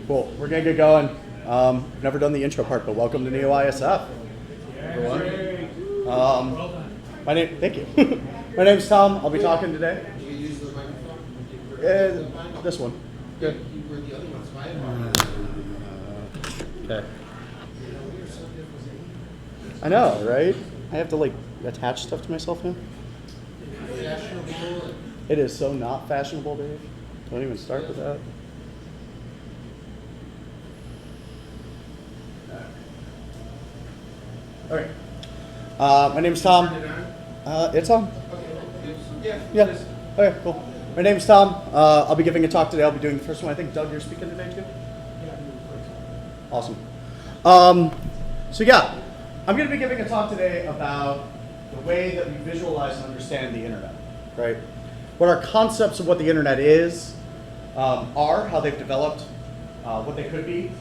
Cool. We're going to get going. Never done the intro part, but welcome to NEOISF, everyone. Thank you. My name's Tom. I'll be talking today. You can use the microphone. This one. Good. Where the other one's Okay. I know, right? I have to like attach stuff to myself now. fashionable. It is so not fashionable, Dave. Don't even start with that. All right. My name's Tom. It's on. Yeah. Okay, cool. My name's Tom. I'll be giving a talk today. I'll be doing the first one. I think, Doug, you're speaking today, too? Awesome. So, yeah, I'm going to be giving a talk today about the way that we visualize and understand the internet, right? What our concepts of what the internet is, are, how they've developed, what they could be,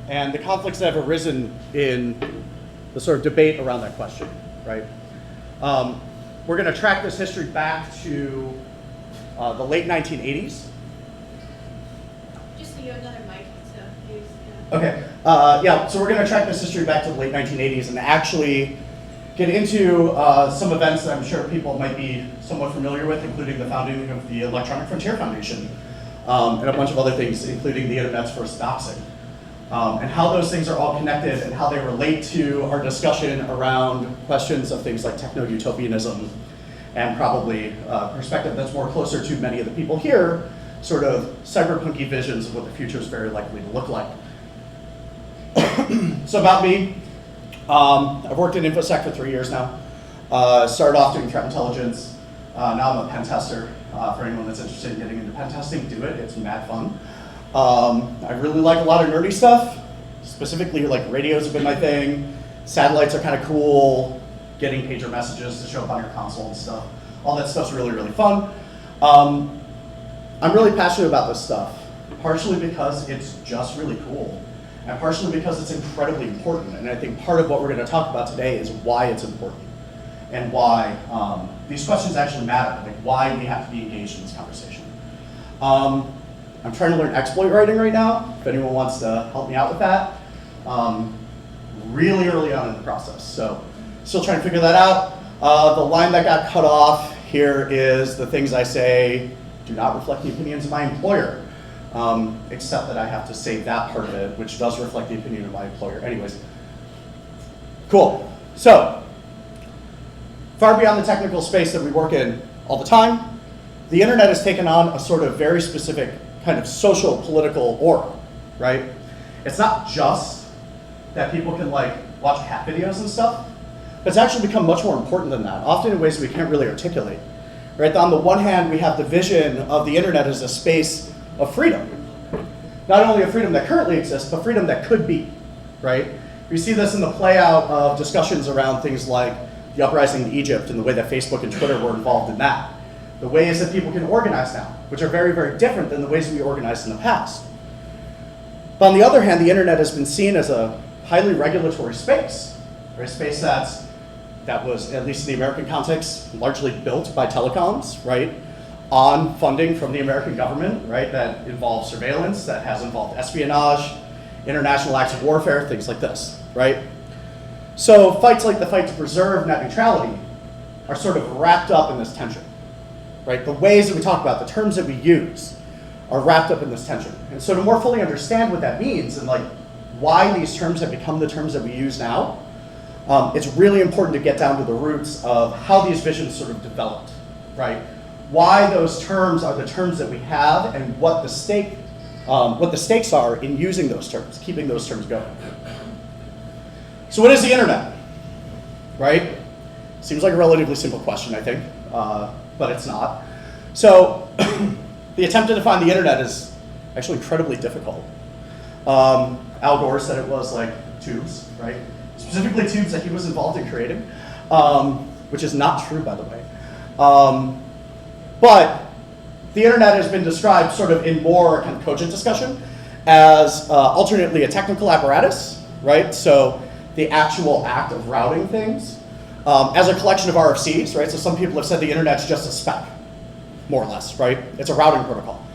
and the conflicts that have arisen in the sort of debate around that question, right? We're going to track this history back to the late 1980s. Just so you have another mic to use. Okay, yeah, so we're going to track this history back to the late 1980s and actually get into some events that I'm sure people might be somewhat familiar with, including the founding of the Electronic Frontier Foundation, and a bunch of other things, including the internet's first doxing. And how those things are all connected and how they relate to our discussion around questions of things like techno-utopianism and probably a perspective that's more closer to many of the people here, sort of cyberpunky visions of what the future is very likely to look like. So about me, I've worked in InfoSec for 3 years now. Started off doing threat intelligence. Now I'm a pen tester. For anyone that's interested in getting into pen testing, do it. It's mad fun. I really like a lot of nerdy stuff. Specifically, like radios have been my thing. Satellites are kind of cool. Getting pager messages to show up on your console and stuff. All that stuff's really, really fun. I'm really passionate about this stuff, partially because it's just really cool, and partially because it's incredibly important. And I think part of what we're going to talk about today is why it's important, and why these questions actually matter, like why we have to be engaged in this conversation. I'm trying to learn exploit writing right now, if anyone wants to help me out with that. Really early on in the process, so still trying to figure that out. The line that got cut off here is the things I say do not reflect the opinions of my employer, except that I have to say that part of it, which does reflect the opinion of my employer. Anyways, cool. So, far beyond the technical space that we work in all the time, the internet has taken on a sort of very specific kind of social, political aura, right? It's not just that people can like watch cat videos and stuff, but it's actually become much more important than that, often in ways we can't really articulate, right? On the one hand, we have the vision of the internet as a space of freedom. Not only a freedom that currently exists, but freedom that could be, right? We see this in the play out of discussions around things like the uprising in Egypt and the way that Facebook and Twitter were involved in that. The ways that people can organize now, which are very, very different than the ways we organized in the past. But on the other hand, the internet has been seen as a highly regulatory space, or a space that was, at least in the American context, largely built by telecoms, right? On funding from the American government, right? That involves surveillance, that has involved espionage, international acts of warfare, things like this, right? So fights like the fight to preserve net neutrality are sort of wrapped up in this tension. Right? The ways that we talk about, the terms that we use, are wrapped up in this tension. And so to more fully understand what that means and like why these terms have become the terms that we use now, it's really important to get down to the roots of how these visions sort of developed, right? Why those terms are the terms that we have and what the stakes are in using those terms, keeping those terms going. So what is the internet, right? Seems like a relatively simple question, I think. But it's not. So the attempt to define the internet is actually incredibly difficult. Al Gore said it was like tubes, right? Specifically tubes that he was involved in creating, which is not true, by the way. But the internet has been described sort of in more kind of cogent discussion as alternately a technical apparatus, right? So the actual act of routing things. As a collection of RFCs, right? So some people have said the internet's just a spec. more or less, right? It's a routing protocol.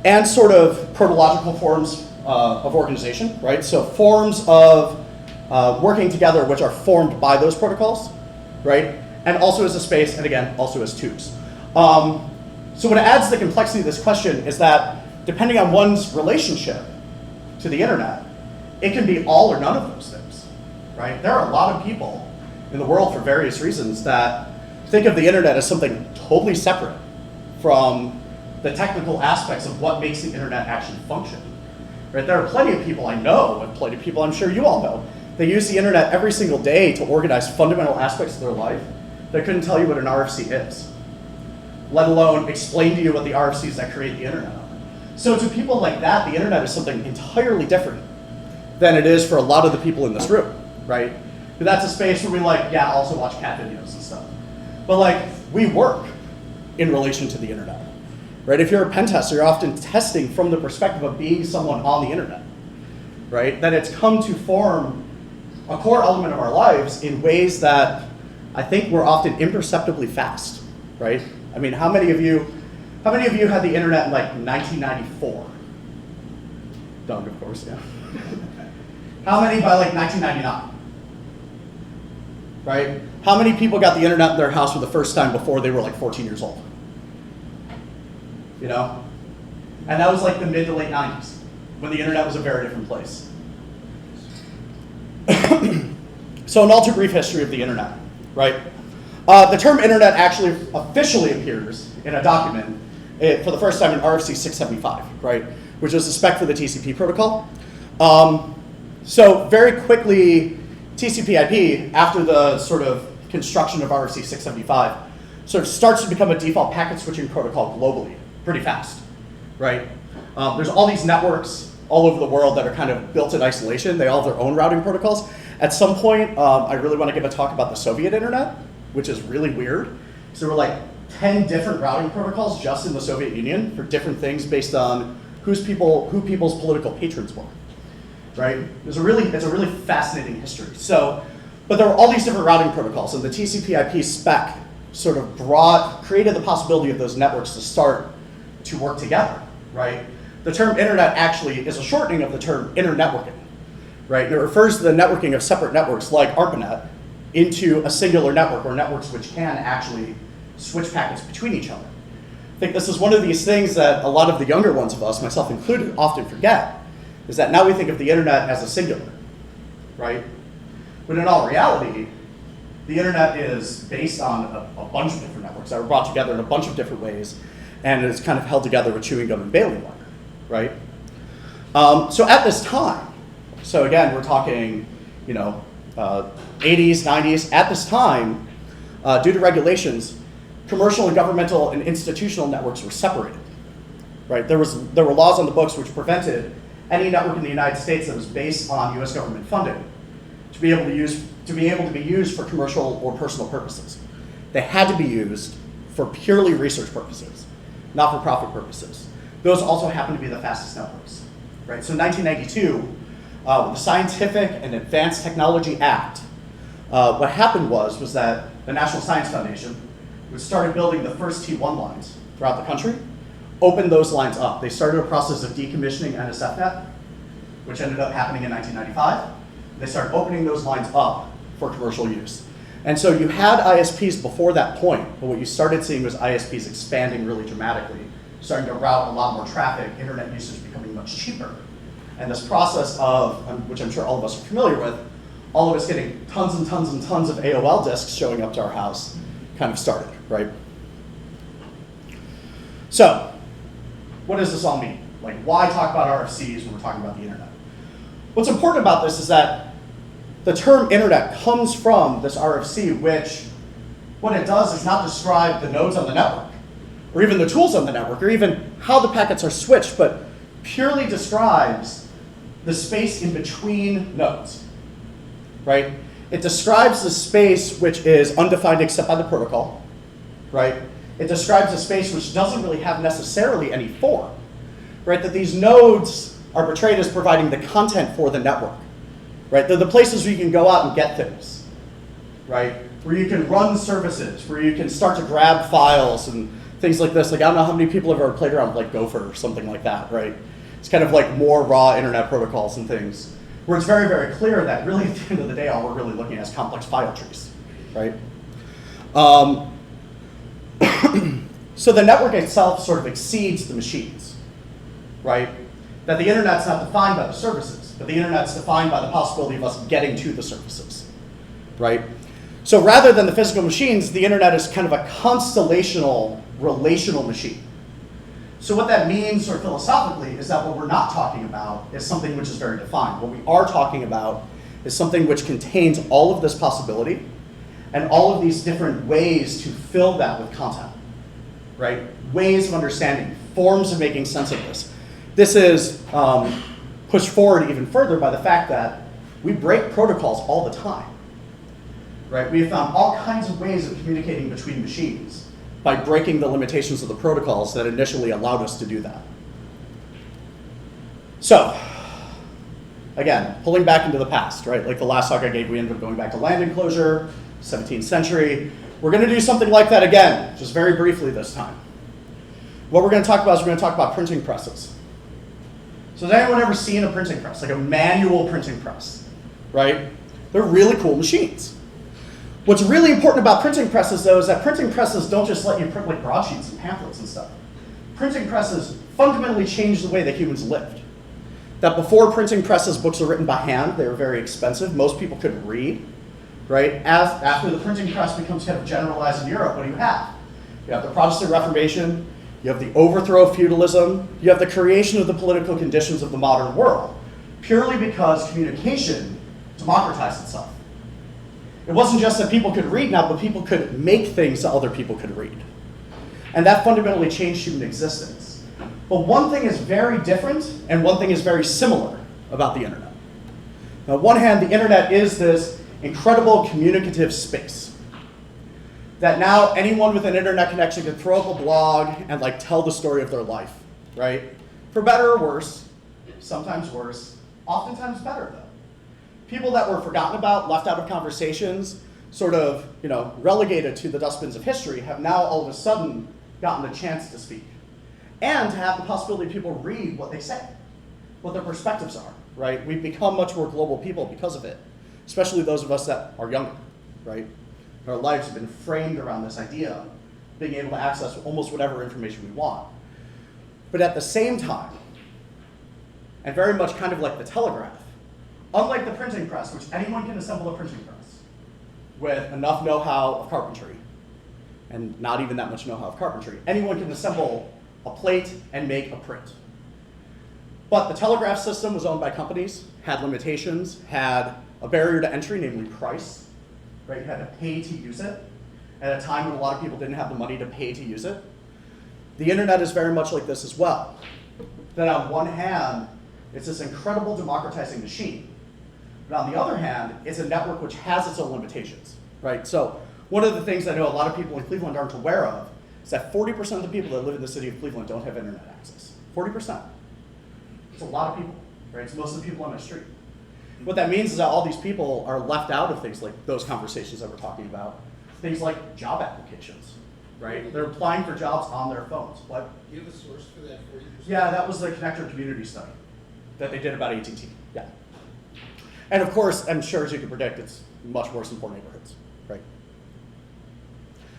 And sort of protological forms of organization, right? So forms of working together which are formed by those protocols, right? And also as a space, and again, also as tubes. So what adds the complexity to this question is that depending on one's relationship to the internet, it can be all or none of those things, right? There are a lot of people in the world for various reasons that think of the internet as something totally separate from the technical aspects of what makes the internet actually function, right? There are plenty of people I know, and plenty of people I'm sure you all know, that use the internet every single day to organize fundamental aspects of their life that couldn't tell you what an RFC is, let alone explain to you what the RFCs that create the internet are. So to people like that, the internet is something entirely different than it is for a lot of the people in this room, right? But that's a space where we also watch cat videos and stuff. But we work in relation to the internet, right? If you're a pen tester, you're often testing from the perspective of being someone on the internet, right? That it's come to form a core element of our lives in ways that I think we're often imperceptibly fast, right? I mean, how many of you had the internet in 1994? Doug, of course, yeah. How many by 1999? Right? How many people got the internet in their house for the first time before they were 14 years old? You know? And that was the mid to late 90s, when the internet was a very different place. So an all too brief history of the internet, right? The term internet actually officially appears in a document for the first time in RFC 675, right? Which is the spec for the TCP protocol. So very quickly, TCP/IP, after the sort of construction of RFC 675, sort of starts to become a default packet switching protocol globally, pretty fast, right? There's all these networks all over the world that are kind of built in isolation. They all have their own routing protocols. At some point, I really want to give a talk about the Soviet internet, which is really weird. So there were 10 different routing protocols just in the Soviet Union for different things based on who people's political patrons were, right? It's a really fascinating history. So, but there were all these different routing protocols, and the TCP/IP spec sort of created the possibility of those networks to start to work together, right? The term internet actually is a shortening of the term internetworking, right? And it refers to the networking of separate networks like ARPANET into a singular network, or networks which can actually switch packets between each other. I think this is one of these things that a lot of the younger ones of us, myself included, often forget, is that now we think of the internet as a singular, right? When in all reality, the internet is based on a bunch of different networks that were brought together in a bunch of different ways, and is kind of held together with chewing gum and baling wire, right? So at this time, so again, we're talking, 80s, 90s. At this time, due to regulations, commercial and governmental and institutional networks were separated, right? There were laws on the books which prevented any network in the United States that was based on U.S. government funding to be able to be used for commercial or personal purposes. They had to be used for purely research purposes, not for profit purposes. Those also happen to be the fastest networks, right? So in 1992, with the Scientific and Advanced Technology Act, what happened was that the National Science Foundation, which started building the first T1 lines throughout the country, opened those lines up. They started a process of decommissioning NSFNet, which ended up happening in 1995. They started opening those lines up for commercial use. And so you had ISPs before that point, but what you started seeing was ISPs expanding really dramatically, starting to route a lot more traffic, internet usage becoming much cheaper. And this process of, which I'm sure all of us are familiar with, all of us getting tons and tons and tons of AOL disks showing up to our house kind of started, right? So, what does this all mean? Why talk about RFCs when we're talking about the internet? What's important about this is that the term internet comes from this RFC, which what it does is not describe the nodes on the network, or even the tools on the network, or even how the packets are switched, but purely describes the space in between nodes, right? It describes the space which is undefined except by the protocol, right? It describes a space which doesn't really have necessarily any form, right? That these nodes are portrayed as providing the content for the network, right? They're the places where you can go out and get things, right? Where you can run services, where you can start to grab files and things like this. Like, I don't know how many people have ever played around with like Gopher or something like that, right? It's kind of like more raw internet protocols and things, where it's very, very clear that really at the end of the day, all we're really looking at is complex file trees, right? So the network itself sort of exceeds the machines, right? That the internet's not defined by the services, but the internet's defined by the possibility of us getting to the services, right? So rather than the physical machines, the internet is kind of a constellational relational machine. So what that means sort of philosophically is that what we're not talking about is something which is very defined. What we are talking about is something which contains all of this possibility and all of these different ways to fill that with content, right? Ways of understanding, forms of making sense of this. This is pushed forward even further by the fact that we break protocols all the time, right? We have found all kinds of ways of communicating between machines by breaking the limitations of the protocols that initially allowed us to do that. So, again, pulling back into the past, right? Like the last talk I gave, we ended up going back to land enclosure, 17th century. We're going to do something like that again, just very briefly this time. What we're going to talk about is we're going to talk about printing presses. So has anyone ever seen a printing press, like a manual printing press, right? They're really cool machines. What's really important about printing presses, though, is that printing presses don't just let you print like broadsheets and pamphlets and stuff. Printing presses fundamentally changed the way that humans lived. That before printing presses, books were written by hand. They were very expensive. Most people couldn't read, right? After the printing press becomes kind of generalized in Europe, what do you have? You have the Protestant Reformation. You have the overthrow of feudalism. You have the creation of the political conditions of the modern world, purely because communication democratized itself. It wasn't just that people could read now, but people could make things that other people could read. And that fundamentally changed human existence. But one thing is very different, and one thing is very similar about the internet. Now, on one hand, the internet is this incredible communicative space that now anyone with an internet connection can throw up a blog and like tell the story of their life, right? For better or worse, sometimes worse, oftentimes better though. People that were forgotten about, left out of conversations, sort of, relegated to the dustbins of history have now all of a sudden gotten a chance to speak. And to have the possibility of people read what they say, what their perspectives are, right? We've become much more global people because of it, especially those of us that are younger, right? Our lives have been framed around this idea of being able to access almost whatever information we want. But at the same time, and very much kind of like the telegraph, unlike the printing press, which anyone can assemble a printing press with enough know-how of carpentry, and not even that much know-how of carpentry, anyone can assemble a plate and make a print. But the telegraph system was owned by companies, had limitations, had a barrier to entry, namely price, right? You had to pay to use it at a time when a lot of people didn't have the money to pay to use it. The internet is very much like this as well. That on one hand, it's this incredible democratizing machine. But on the other hand, it's a network which has its own limitations, right? So one of the things I know a lot of people in Cleveland aren't aware of is that 40% of the people that live in the city of Cleveland don't have internet access. 40%. It's a lot of people, right? It's most of the people on my street. What that means is that all these people are left out of things like those conversations that we're talking about. Things like job applications, right? They're applying for jobs on their phones. What? Do you have a source for that 40%? Yeah, that was the Connector Community Study that they did about AT&T, yeah. And of course, I'm sure as you can predict, it's much worse in poor neighborhoods, right?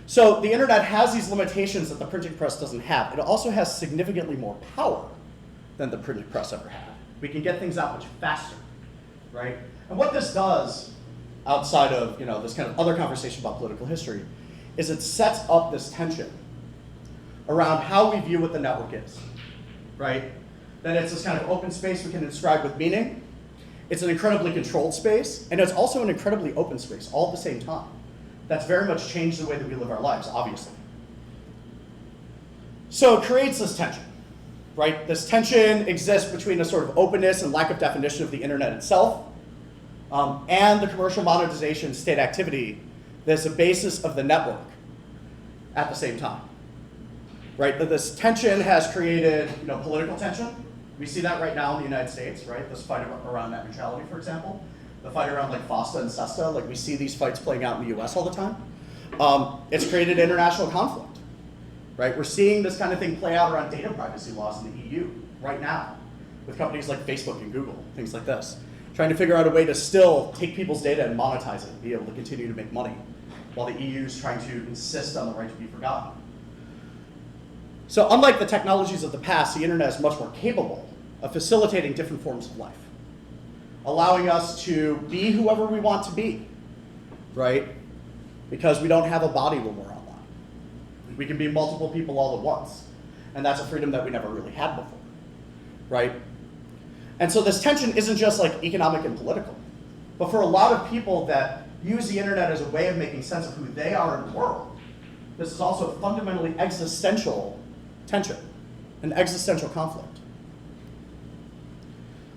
So the internet has these limitations that the printing press doesn't have. It also has significantly more power than the printing press ever had. We can get things out much faster, right? And what this does, outside of this kind of other conversation about political history, is it sets up this tension around how we view what the network is, right? That it's this kind of open space we can inscribe with meaning. It's an incredibly controlled space, and it's also an incredibly open space all at the same time. That's very much changed the way that we live our lives, obviously. So it creates this tension, right? This tension exists between a sort of openness and lack of definition of the internet itself, and the commercial monetization state activity that's the basis of the network at the same time, right? That this tension has created political tension. We see that right now in the United States, right? This fight around net neutrality, for example. The fight around like FOSTA and SESTA, like we see these fights playing out in the US all the time. It's created international conflict, right? We're seeing this kind of thing play out around data privacy laws in the EU right now with companies like Facebook and Google, things like this, trying to figure out a way to still take people's data and monetize it and be able to continue to make money while the EU is trying to insist on the right to be forgotten. So unlike the technologies of the past, the internet is much more capable of facilitating different forms of life, allowing us to be whoever we want to be, right? Because we don't have a body when we're online. We can be multiple people all at once, and that's a freedom that we never really had before, right? And so this tension isn't just like economic and political, but for a lot of people that use the internet as a way of making sense of who they are in the world, this is also a fundamentally existential tension, an existential conflict.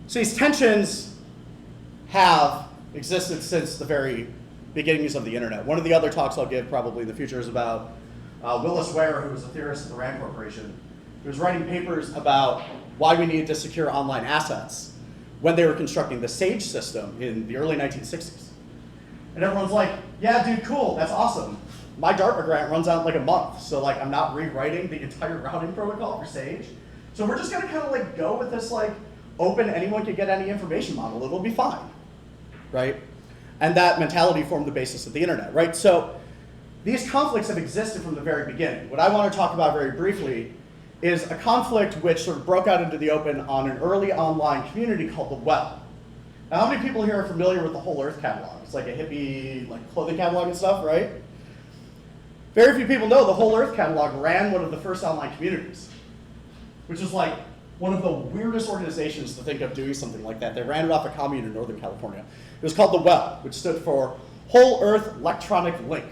So these tensions have existed since the very beginnings of the internet. One of the other talks I'll give probably in the future is about Willis Ware, who was a theorist at the Rand Corporation, who was writing papers about why we needed to secure online assets when they were constructing the SAGE system in the early 1960s. And everyone's like, yeah, dude, cool, that's awesome. My DARPA grant runs out in like a month, so like I'm not rewriting the entire routing protocol for SAGE. So we're just gonna kind of like go with this like open, anyone can get any information model, it'll be fine, right? And that mentality formed the basis of the internet, right? So these conflicts have existed from the very beginning. What I want to talk about very briefly is a conflict which sort of broke out into the open on an early online community called the Well. Now, how many people here are familiar with the Whole Earth catalog? It's like a hippie like clothing catalog and stuff, right? Very few people know the Whole Earth catalog ran one of the first online communities, which is like one of the weirdest organizations to think of doing something like that. They ran it off a commune in Northern California. It was called the Well, which stood for Whole Earth Electronic Link.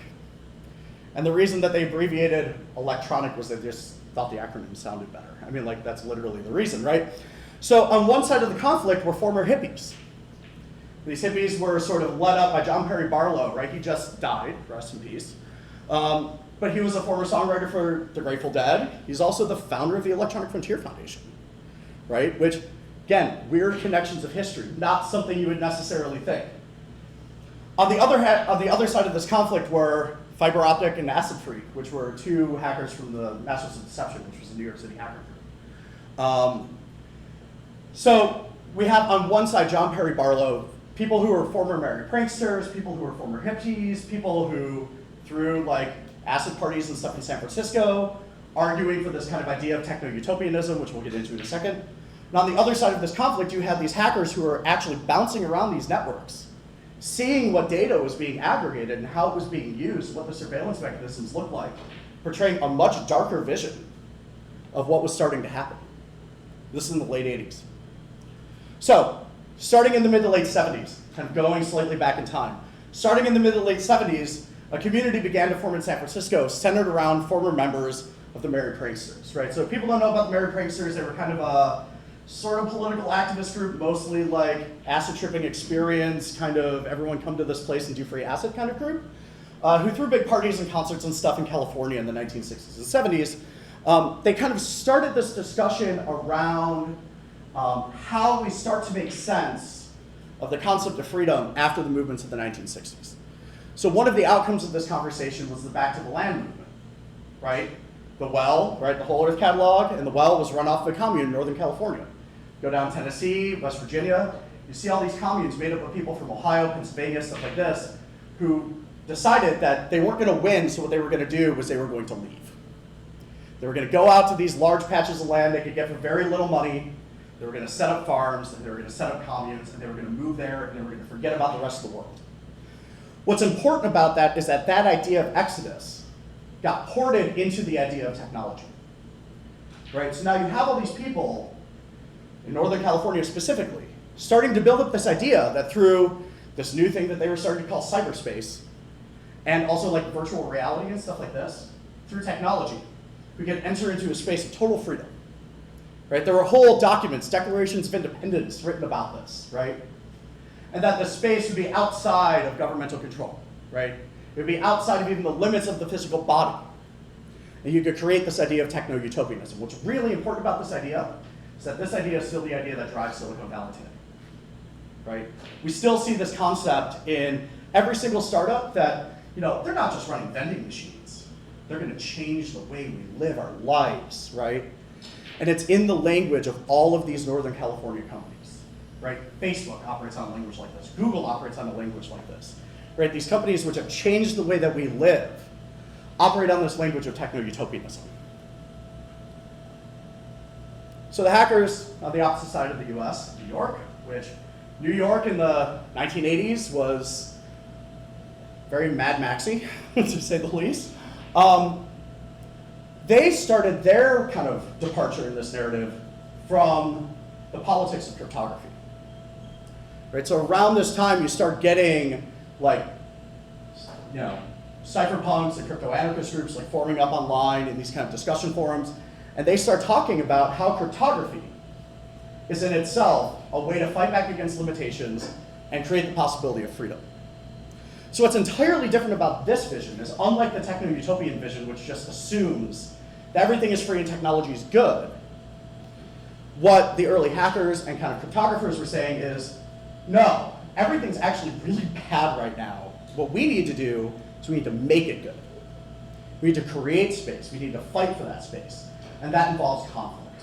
And the reason that they abbreviated electronic was they just thought the acronym sounded better. I mean, like, that's literally the reason, right? So on one side of the conflict were former hippies. These hippies were sort of led up by John Perry Barlow, right? He just died, rest in peace. But he was a former songwriter for the Grateful Dead. He's also the founder of the Electronic Frontier Foundation, right? Which, again, weird connections of history, not something you would necessarily think. On the other side of this conflict were Fiber Optic and Acid Freak, which were two hackers from the Masters of Deception, which was a New York City hacker group. So we have on one side John Perry Barlow, people who were former merry pranksters, people who were former hippies, people who threw like acid parties and stuff in San Francisco, arguing for this kind of idea of techno-utopianism, which we'll get into in a second. And on the other side of this conflict, you had these hackers who were actually bouncing around these networks, seeing what data was being aggregated and how it was being used, what the surveillance mechanisms looked like, portraying a much darker vision of what was starting to happen. This is in the late 80s. So, starting in the mid to late 70s, kind of going slightly back in time, starting in the mid to late 70s, a community began to form in San Francisco centered around former members of the Merry Pranksters, right? So if people don't know about the Merry Pranksters, they were kind of a sort of political activist group, mostly like acid tripping experience, kind of everyone come to this place and do free acid kind of group, who threw big parties and concerts and stuff in California in the 1960s and 70s. They kind of started this discussion around how we start to make sense of the concept of freedom after the movements of the 1960s. So one of the outcomes of this conversation was the Back to the Land movement, right? The Well, right, the Whole Earth catalog, and the Well was run off of a commune in Northern California. Go down Tennessee, West Virginia, you see all these communes made up of people from Ohio, Pennsylvania, stuff like this, who decided that they weren't gonna win, so what they were gonna do was they were going to leave. They were gonna go out to these large patches of land they could get for very little money, they were gonna set up farms, and they were gonna set up communes, and they were gonna move there, and they were gonna forget about the rest of the world. What's important about that is that that idea of exodus got ported into the idea of technology, right? So now you have all these people in Northern California specifically starting to build up this idea that through this new thing that they were starting to call cyberspace, and also like virtual reality and stuff like this, through technology, we can enter into a space of total freedom, right? There were whole documents, declarations of independence written about this, right? And that the space would be outside of governmental control, right? It would be outside of even the limits of the physical body. And you could create this idea of techno-utopianism. What's really important about this idea is that this idea is still the idea that drives Silicon Valley today, right? We still see this concept in every single startup that, you know, they're not just running vending machines. They're going to change the way we live our lives, right? And it's in the language of all of these Northern California companies, right? Facebook operates on a language like this. Google operates on a language like this, right? These companies which have changed the way that we live operate on this language of techno-utopianism. So the hackers on the opposite side of the US, New York, which New York in the 1980s was very Mad Maxy, to say the least. They started their kind of departure in this narrative from the politics of cryptography. Right, so around this time you start getting like, cypherpunks and crypto-anarchist groups like forming up online in these kind of discussion forums, and they start talking about how cryptography is in itself a way to fight back against limitations and create the possibility of freedom. So what's entirely different about this vision is, unlike the techno-utopian vision, which just assumes that everything is free and technology is good, what the early hackers and kind of cryptographers were saying is, no, everything's actually really bad right now. What we need to do is we need to make it good. We need to create space. We need to fight for that space. And that involves conflict.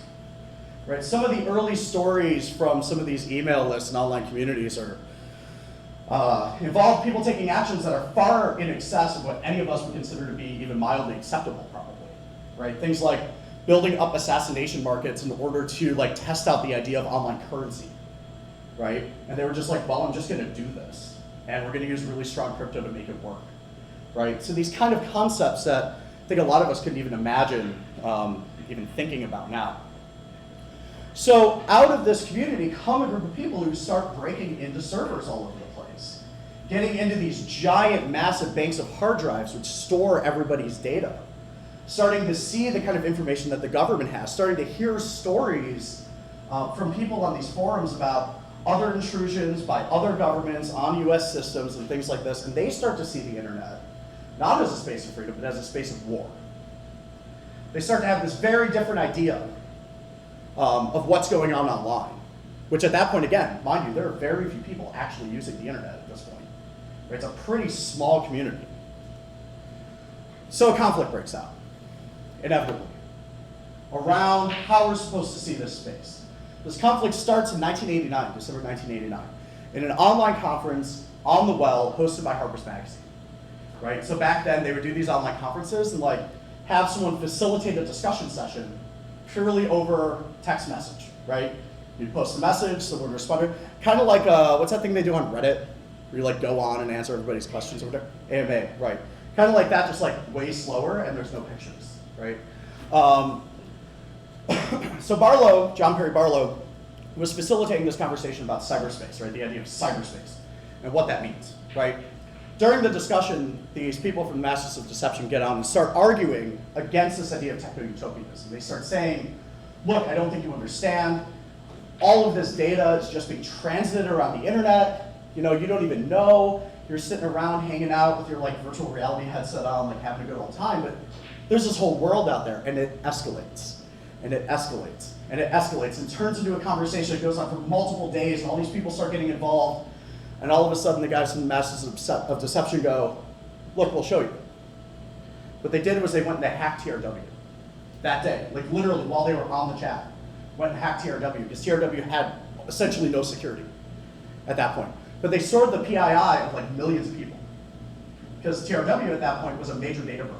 Right? Some of the early stories from some of these email lists and online communities are involve people taking actions that are far in excess of what any of us would consider to be even mildly acceptable, probably. Right? Things like building up assassination markets in order to like test out the idea of online currency. Right? And they were just like, well, I'm just going to do this, and we're going to use really strong crypto to make it work. Right? So these kind of concepts that I think a lot of us couldn't even imagine even thinking about now. So out of this community come a group of people who start breaking into servers all over the place, getting into these giant, massive banks of hard drives which store everybody's data, starting to see the kind of information that the government has, starting to hear stories from people on these forums about other intrusions by other governments on US systems and things like this, and they start to see the internet not as a space of freedom, but as a space of war. They start to have this very different idea of what's going on online, which at that point, again, mind you, there are very few people actually using the internet at this point. Right? It's a pretty small community. So a conflict breaks out, inevitably, around how we're supposed to see this space. This conflict starts in 1989, December 1989, in an online conference on the Well hosted by Harper's Magazine. Right? So back then, they would do these online conferences and like have someone facilitate a discussion session purely over text message, right? You post a message, someone would respond. Kind of like, what's that thing they do on Reddit? Where you like go on and answer everybody's questions or whatever? AMA, right. Kind of like that, just like way slower, and there's no pictures, right? So Barlow, John Perry Barlow, was facilitating this conversation about cyberspace, right? The idea of cyberspace and what that means, right? During the discussion, these people from Masters of Deception get on and start arguing against this idea of techno-utopianism. They start saying, look, I don't think you understand. All of this data is just being transited around the internet. You don't even know. You're sitting around hanging out with your like virtual reality headset on, like having a good old time, but there's this whole world out there, and it escalates, and it escalates, and it escalates, and turns into a conversation that goes on for multiple days, and all these people start getting involved. And all of a sudden, the guys from the Masters of Deception go, look, we'll show you. What they did was they went and they hacked TRW that day, like literally while they were on the chat, went and hacked TRW, because TRW had essentially no security at that point. But they stored the PII of like millions of people, because TRW at that point was a major data broker,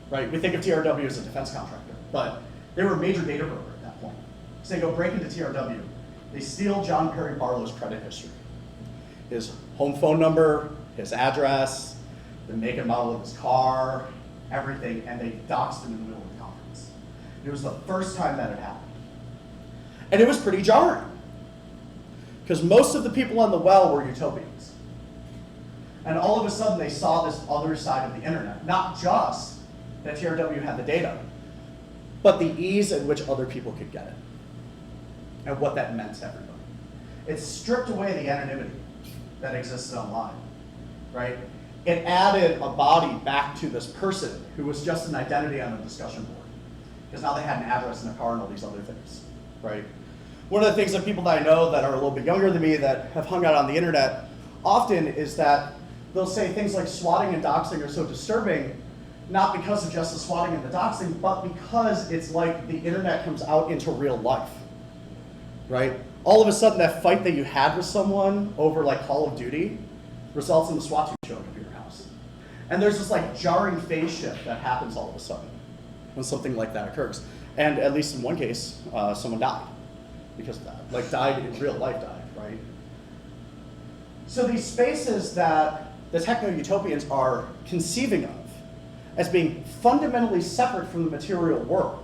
right? We think of TRW as a defense contractor, but they were a major data broker at that point. So they go break into TRW, they steal John Perry Barlow's credit history. His home phone number, his address, the make and model of his car, everything, and they doxed him in the middle of the conference. It was the first time that had happened. And it was pretty jarring, because most of the people on the Well were utopians. And all of a sudden they saw this other side of the internet, not just that TRW had the data, but the ease at which other people could get it, and what that meant to everybody. It stripped away the anonymity that existed online, right? It added a body back to this person who was just an identity on a discussion board, because now they had an address and a car and all these other things, right? One of the things that people that I know that are a little bit younger than me that have hung out on the internet often is that they'll say things like swatting and doxing are so disturbing not because of just the swatting and the doxing, but because it's like the internet comes out into real life, right? All of a sudden, that fight that you had with someone over like Call of Duty results in the SWAT team showing up at your house. And there's this like jarring phase shift that happens all of a sudden when something like that occurs. And at least in one case, someone died because of that. Like died in real life, right? So these spaces that the techno-utopians are conceiving of as being fundamentally separate from the material world,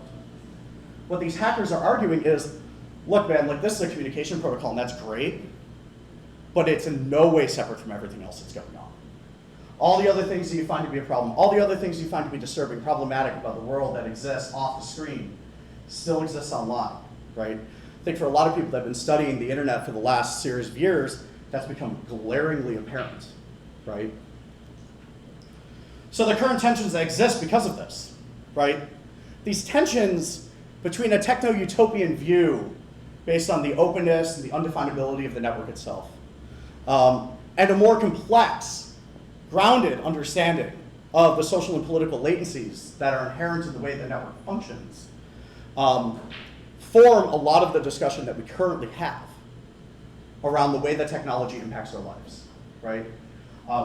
what these hackers are arguing is, look, man, like this is a communication protocol and that's great, but it's in no way separate from everything else that's going on. All the other things that you find to be a problem, all the other things you find to be disturbing, problematic about the world that exists off the screen still exists online, right? I think for a lot of people that have been studying the internet for the last series of years, that's become glaringly apparent, right? So the current tensions that exist because of this, right? These tensions between a techno-utopian view based on the openness and the undefinability of the network itself, and a more complex, grounded understanding of the social and political latencies that are inherent in the way the network functions, form a lot of the discussion that we currently have around the way that technology impacts our lives, right?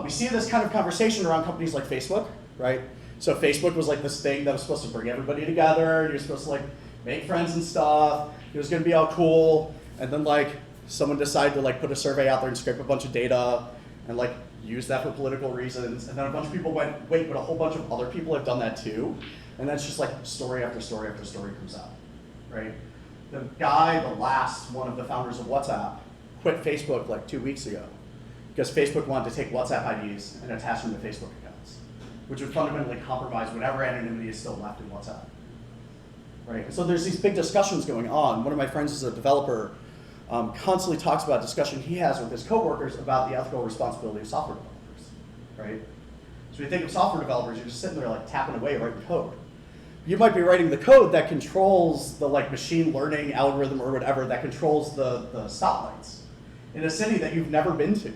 We see this kind of conversation around companies like Facebook, right? So Facebook was like this thing that was supposed to bring everybody together. You're supposed to like make friends and stuff. It was gonna be all cool. And then like someone decided to like put a survey out there and scrape a bunch of data and like use that for political reasons. And then a bunch of people went, wait, but a whole bunch of other people have done that too. And that's just like story after story after story comes out, right? The guy, the last one of the founders of WhatsApp, quit Facebook like 2 weeks ago because Facebook wanted to take WhatsApp IDs and attach them to Facebook accounts, which would fundamentally compromise whatever anonymity is still left in WhatsApp, right? So there's these big discussions going on. One of my friends is a developer, constantly talks about discussion he has with his coworkers about the ethical responsibility of software developers, right? So when you think of software developers, you're just sitting there like tapping away writing code. You might be writing the code that controls the like machine learning algorithm or whatever that controls the stoplights in a city that you've never been to,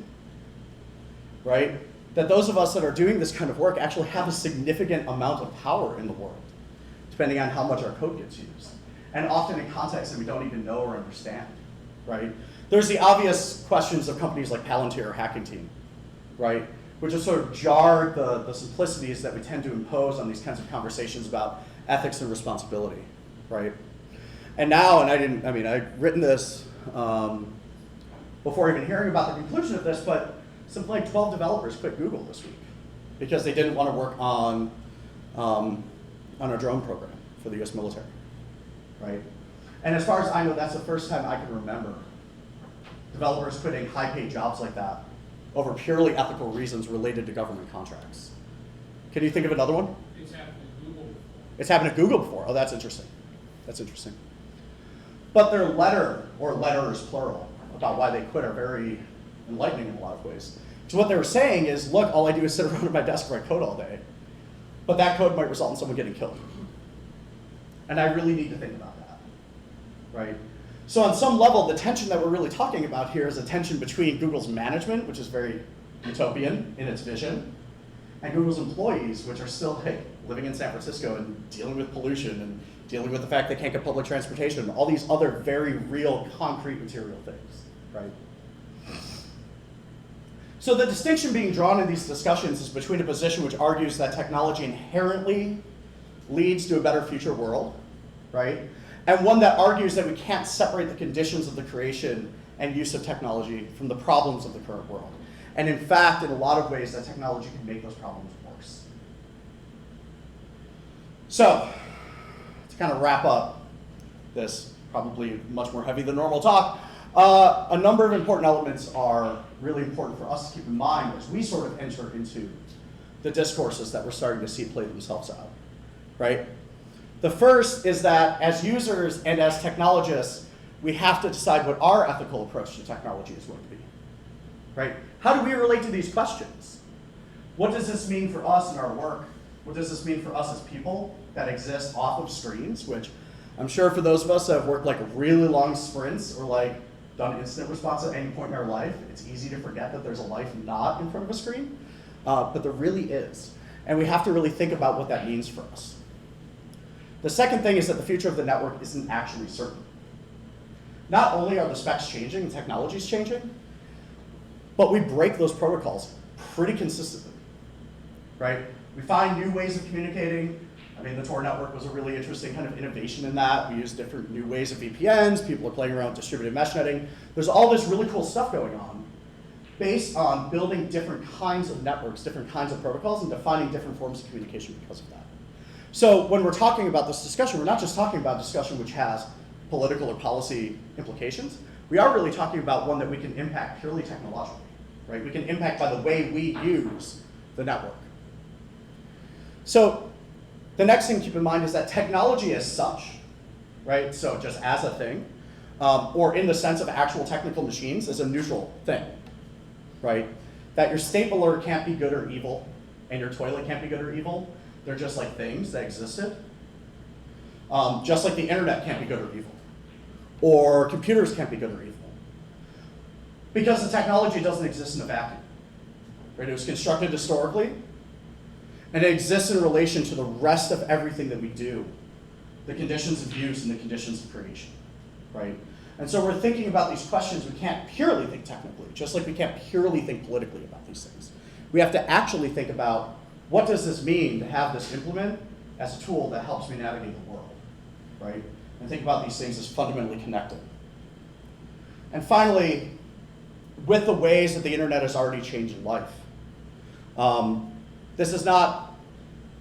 right? That those of us that are doing this kind of work actually have a significant amount of power in the world, depending on how much our code gets used. And often in contexts that we don't even know or understand, right? There's the obvious questions of companies like Palantir or Hacking Team, right? Which have sort of jarred the simplicities that we tend to impose on these kinds of conversations about ethics and responsibility, right? And now, I'd written this before even hearing about the conclusion of this, but something like 12 developers quit Google this week because they didn't want to work on a drone program for the US military, right? And as far as I know, that's the first time I can remember developers quitting high-paid jobs like that over purely ethical reasons related to government contracts. Can you think of another one? It's happened at Google before. It's happened at Google before. Oh, that's interesting. That's interesting. But their letter, or letters plural, about why they quit are very enlightening in a lot of ways. So what they were saying is, look, all I do is sit around at my desk and write code all day, but that code might result in someone getting killed. And I really need to think about that, right? So on some level, the tension that we're really talking about here is a tension between Google's management, which is very utopian in its vision, and Google's employees, which are still living in San Francisco and dealing with pollution and dealing with the fact they can't get public transportation, and all these other very real, concrete material things, right? So the distinction being drawn in these discussions is between a position which argues that technology inherently leads to a better future world, right? And one that argues that we can't separate the conditions of the creation and use of technology from the problems of the current world. And in fact, in a lot of ways, that technology can make those problems worse. So, to kind of wrap up this probably much more heavy than normal talk, a number of important elements are really important for us to keep in mind as we sort of enter into the discourses that we're starting to see play themselves out, right? The first is that as users and as technologists, we have to decide what our ethical approach to technology is going to be, right? How do we relate to these questions? What does this mean for us in our work? What does this mean for us as people that exist off of screens, which I'm sure for those of us that have worked like really long sprints or like done incident response at any point in our life, it's easy to forget that there's a life not in front of a screen, but there really is. And we have to really think about what that means for us. The second thing is that the future of the network isn't actually certain. Not only are the specs changing and technologies changing, but we break those protocols pretty consistently, right? We find new ways of communicating. I mean, the Tor network was a really interesting kind of innovation in that. We use different new ways of VPNs. People are playing around with distributed mesh netting. There's all this really cool stuff going on based on building different kinds of networks, different kinds of protocols, and defining different forms of communication because of that. So when we're talking about this discussion, we're not just talking about a discussion which has political or policy implications. We are really talking about one that we can impact purely technologically, right? We can impact by the way we use the network. So the next thing to keep in mind is that technology as such, right? So just as a thing, or in the sense of actual technical machines, is a neutral thing, right? That your stapler can't be good or evil, and your toilet can't be good or evil. They're just like things that existed. Just like the internet can't be good or evil, or computers can't be good or evil. Because the technology doesn't exist in a vacuum, right? It was constructed historically, and it exists in relation to the rest of everything that we do, the conditions of use and the conditions of creation, right? And so we're thinking about these questions, we can't purely think technically, just like we can't purely think politically about these things. We have to actually think about, what does this mean to have this implement as a tool that helps me navigate the world, right? And think about these things as fundamentally connected. And finally, with the ways that the internet has already changed life, this is not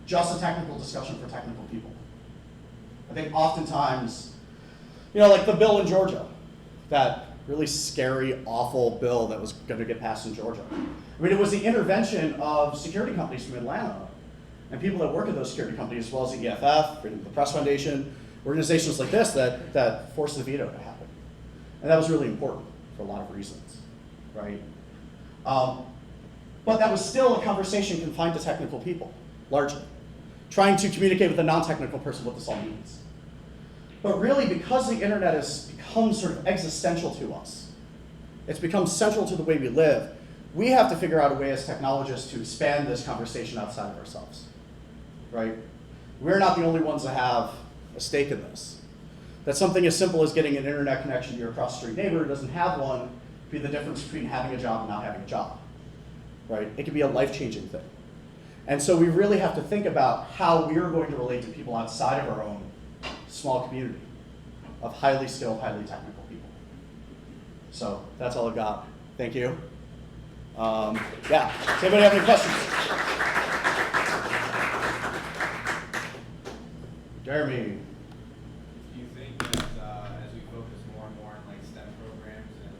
just a technical discussion for technical people. I think oftentimes, like the bill in Georgia, that really scary, awful bill that was going to get passed in Georgia. I mean, it was the intervention of security companies from Atlanta and people that work at those security companies, as well as the EFF, Freedom of the Press Foundation, organizations like this that forced the veto to happen. And that was really important for a lot of reasons, right? But that was still a conversation confined to technical people, largely, trying to communicate with a non-technical person what this all means. But really, because the internet has become sort of existential to us, it's become central to the way we live, we have to figure out a way as technologists to expand this conversation outside of ourselves, right? We're not the only ones that have a stake in this. That something as simple as getting an internet connection to your cross-street neighbor who doesn't have one be the difference between having a job and not having a job, right? It can be a life-changing thing. And so we really have to think about how we're going to relate to people outside of our own small community of highly skilled, highly technical people. So that's all I've got. Thank you. Yeah, does anybody have any questions? Jeremy. Do you think that as we focus more and more on like STEM programs and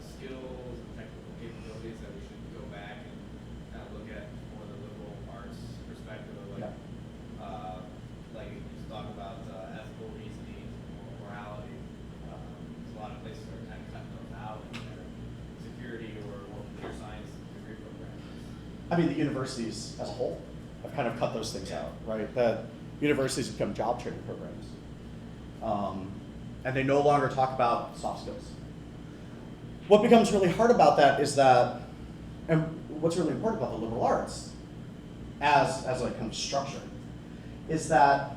skills and technical capabilities, that we should go back and kind of look at more the liberal arts perspective of like, like you just talk about ethical reasoning, morality. There's a lot of places that are kind of cutting those out in their security or computer science degree programs. I mean, the universities as a whole have kind of cut those things out, right? That universities become job training programs. And they no longer talk about soft skills. What becomes really hard about that is that, and what's really important about the liberal arts as a kind of structure, is that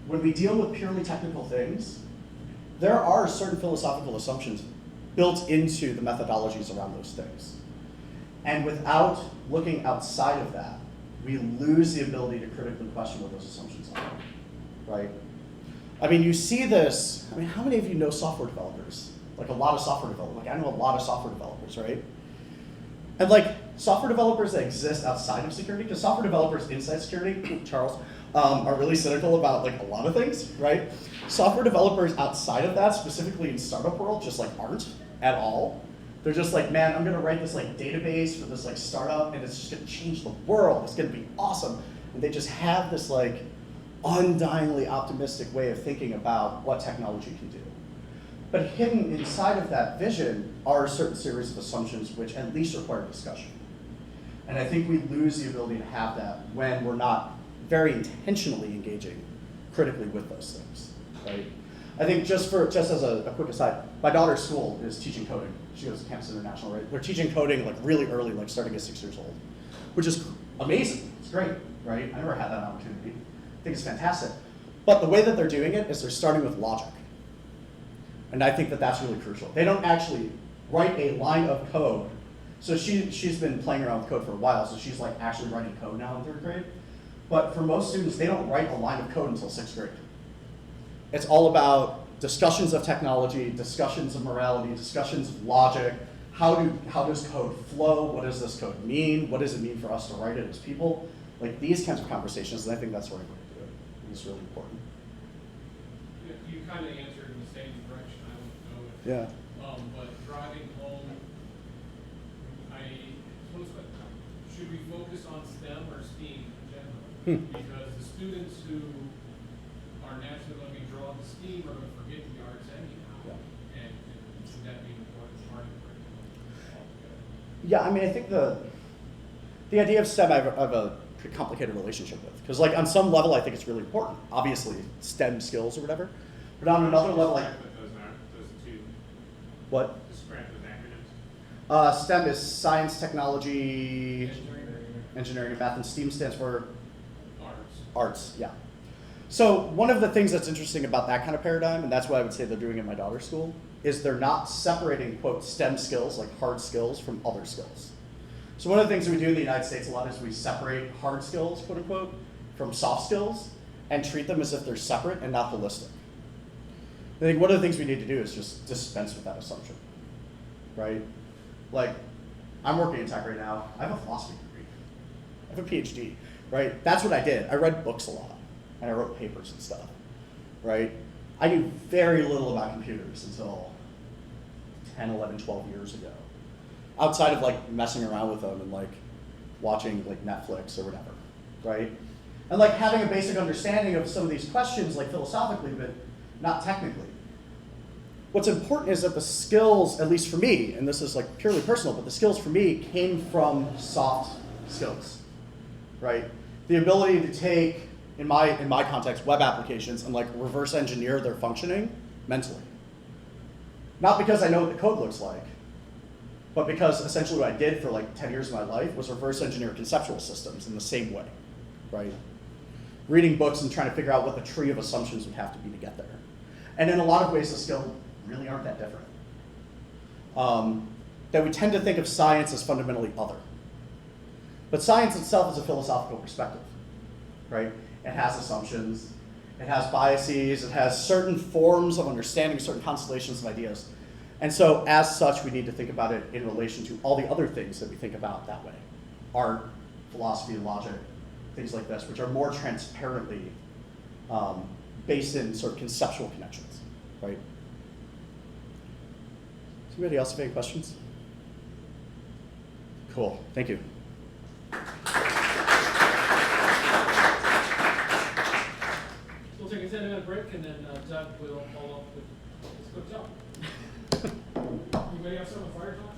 when we deal with purely technical things, there are certain philosophical assumptions built into the methodologies around those things. And without looking outside of that, we lose the ability to critically question what those assumptions are, right? I mean, you see this, I mean, how many of you know software developers? Like a lot of software developers, like I know a lot of software developers, right? And like software developers that exist outside of security, because software developers inside security, Charles, are really cynical about like a lot of things, right? Software developers outside of that, specifically in startup world, just like aren't at all. They're just like, man, I'm gonna write this like database for this like startup and it's just gonna change the world. It's gonna be awesome. And they just have this like undyingly optimistic way of thinking about what technology can do. But hidden inside of that vision are a certain series of assumptions which at least require discussion. And I think we lose the ability to have that when we're not very intentionally engaging critically with those things, right? I think just as a quick aside, my daughter's school is teaching coding. She goes to Campus International, right? We're teaching coding like really early, like starting at 6 years old, which is amazing. It's great, right? I never had that opportunity. I think it's fantastic. But the way that they're doing it is they're starting with logic. And I think that that's really crucial. They don't actually write a line of code. So she's been playing around with code for a while, so she's like actually writing code now in 3rd grade. But for most students, they don't write a line of code until 6th grade. It's all about discussions of technology, discussions of morality, discussions of logic. How does code flow? What does this code mean? What does it mean for us to write it as people? Like these kinds of conversations, and I think that's the right way to do it. It's really important. You kind of answered in the same direction I would go with. Yeah. But driving home, should we focus on STEM or STEAM in general? Because the students who are naturally going to be drawn to STEAM are going to forget the arts anyhow. Yeah. And should that be an important part of curriculum altogether? Yeah, I mean, I think the idea of STEM I have a pretty complicated relationship with. Because like on some level, I think it's really important. Obviously, STEM skills or whatever. But on another level, like Those two. what? Describe those acronyms. STEM is science, technology, engineering, and math, and STEAM stands for arts. Yeah. So one of the things that's interesting about that kind of paradigm, and that's why I would say they're doing it in my daughter's school, is they're not separating, quote, STEM skills, like hard skills, from other skills. So one of the things we do in the United States a lot is we separate hard skills, quote unquote, from soft skills and treat them as if they're separate and not holistic. I think one of the things we need to do is just dispense with that assumption, right? Like, I'm working in tech right now. I have a philosophy degree. I have a PhD, right? That's what I did. I read books a lot, and I wrote papers and stuff, right? I knew very little about computers until 10, 11, 12 years ago. Outside of like messing around with them and like watching like Netflix or whatever, right? And like having a basic understanding of some of these questions like philosophically, but not technically. What's important is that the skills, at least for me, and this is like purely personal, but the skills for me came from soft skills, right? The ability to take, in my context, web applications and like reverse engineer their functioning mentally. Not because I know what the code looks like, but because essentially what I did for like 10 years of my life was reverse engineer conceptual systems in the same way, right? Reading books and trying to figure out what the tree of assumptions would have to be to get there. And in a lot of ways, the skills really aren't that different. That we tend to think of science as fundamentally other. But science itself is a philosophical perspective, right? It has assumptions, it has biases, it has certain forms of understanding, certain constellations of ideas. And so as such, we need to think about it in relation to all the other things that we think about that way. Art, philosophy, logic, things like this, which are more transparently based in sort of conceptual connections, right? Does anybody else have any questions? Cool, thank you. We'll take a 10-minute break, and then Doug will follow up with his quick job. Anybody have something with fire talk?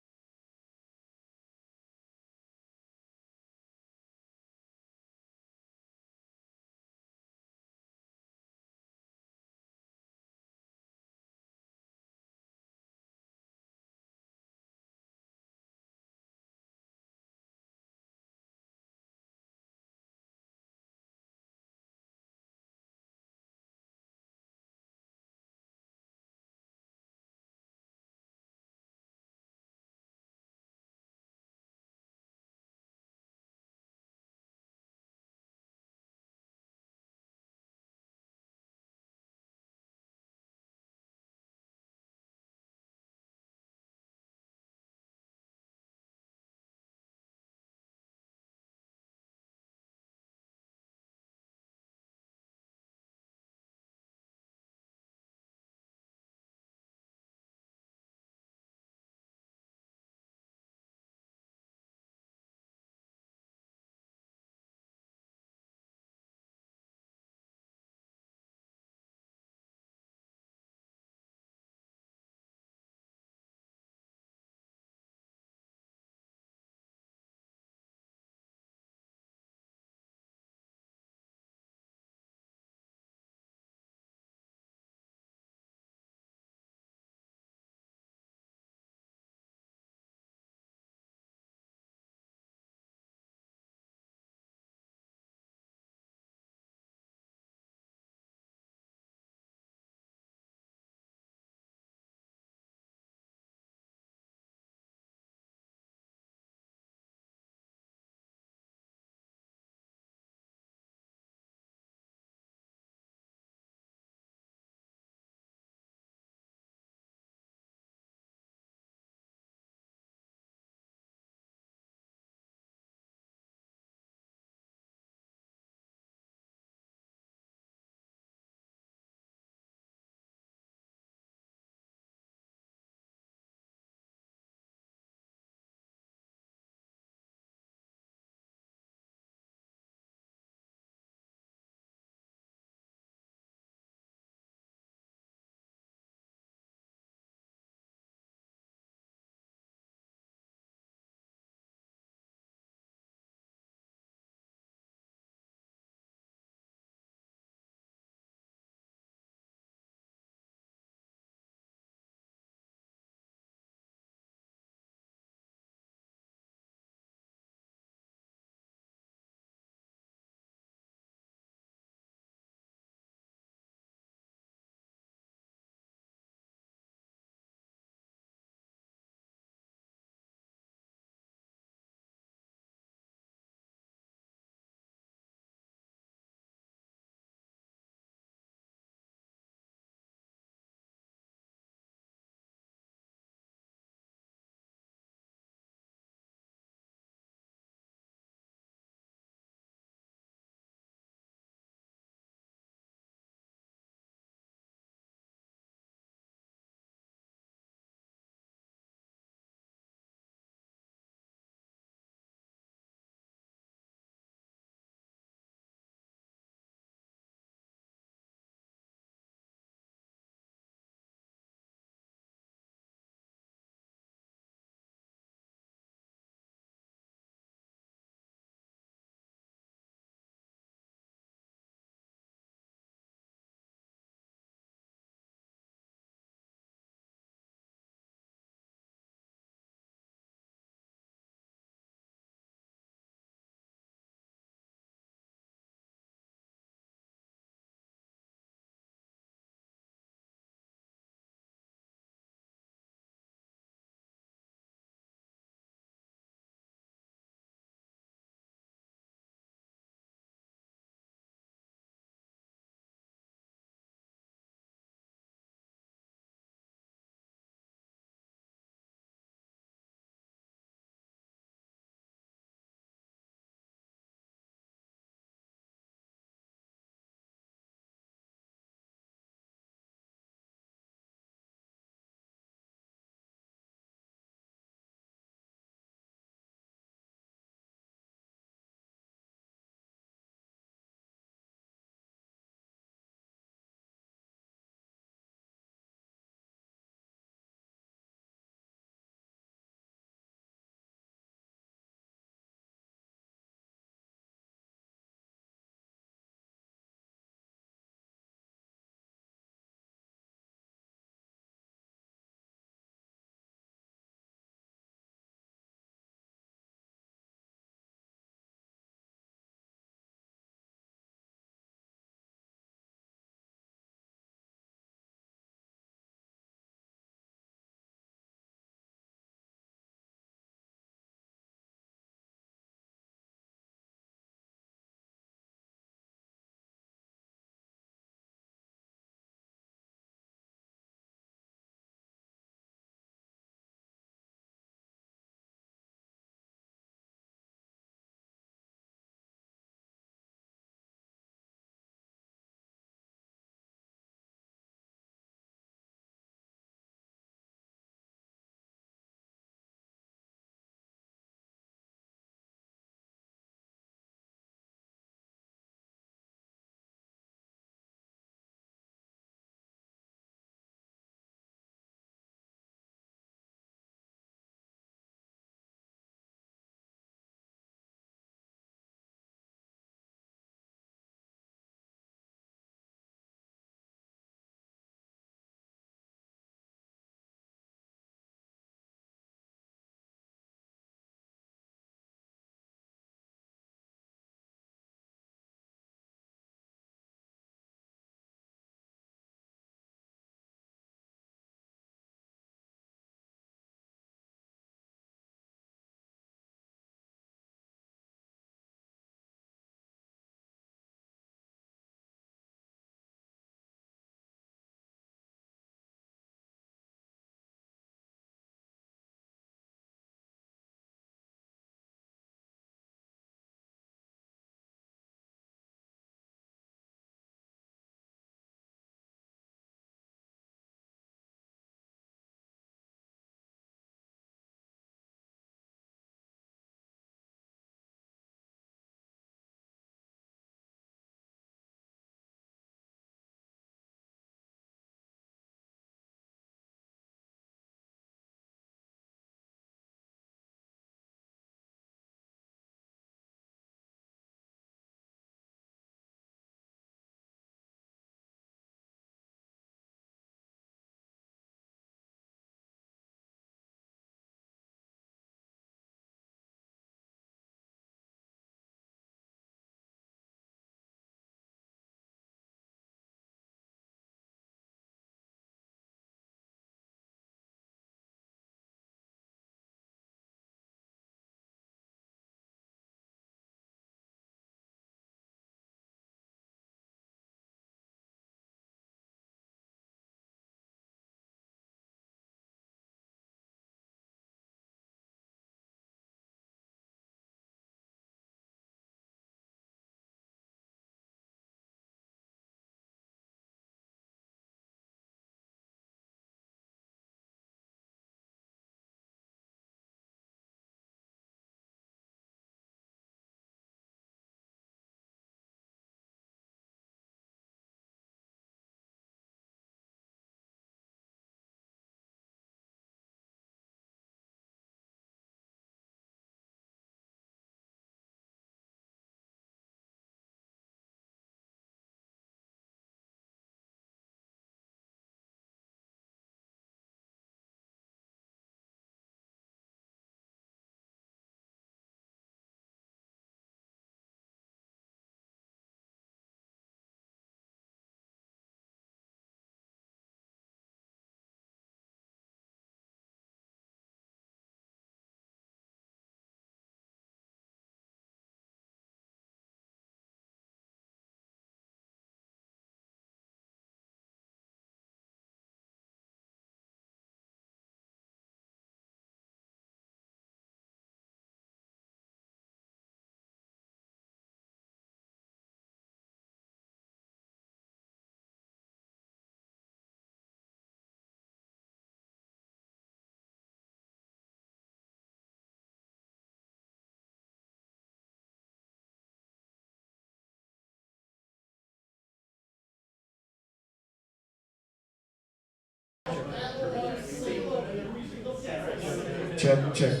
Check, check.